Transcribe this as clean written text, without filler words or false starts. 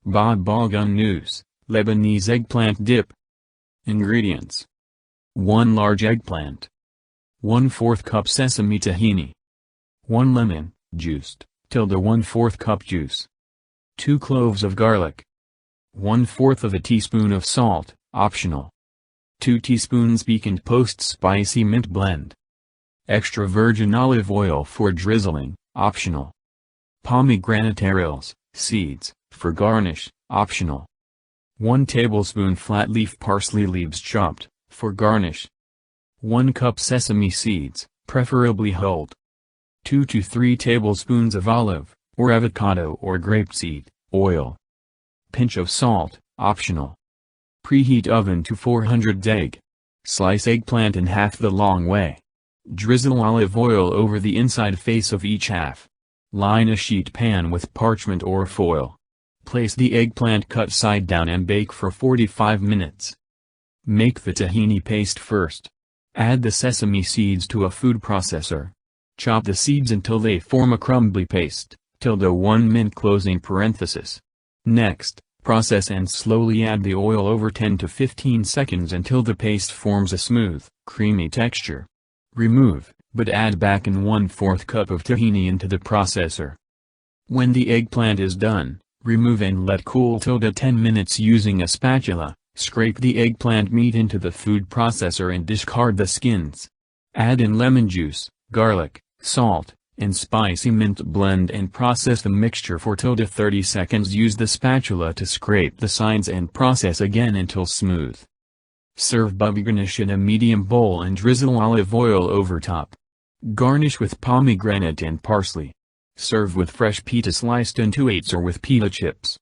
Ganoush Lebanese Eggplant Dip. Ingredients: 1 large eggplant, 1/4 cup sesame tahini, 1 lemon, juiced, 1/4 cup juice, 2 cloves of garlic, 1/4 of a teaspoon of salt, optional, 2 teaspoons piquant post-spicy mint blend, extra virgin olive oil for drizzling, optional, pomegranate arils, seeds, for garnish, optional, 1 tablespoon flat leaf parsley leaves chopped, for garnish, 1 cup sesame seeds, preferably whole, 2 to 3 tablespoons of olive, or avocado or grapeseed, oil, pinch of salt, optional. Preheat oven to 400 deg. Slice eggplant in half the long way. Drizzle olive oil over the inside face of each half. Line a sheet pan with parchment or foil. Place the eggplant cut side down and bake for 45 minutes. Make the tahini paste first. Add the sesame seeds to a food processor. Chop the seeds until they form a crumbly paste, 1 min closing parenthesis. Next, process and slowly add the oil over 10 to 15 seconds until the paste forms a smooth, creamy texture. Remove, but add back in 1/4 cup of tahini into the processor. When the eggplant is done, remove and let cool 10 minutes using a spatula. Scrape the eggplant meat into the food processor and discard the skins. Add in lemon juice, garlic, salt, and spicy mint blend and process the mixture for 30 seconds. Use the spatula to scrape the sides and process again until smooth. Serve garnish in a medium bowl and drizzle olive oil over top. Garnish with pomegranate and parsley. Serve with fresh pita sliced into 8s or with pita chips.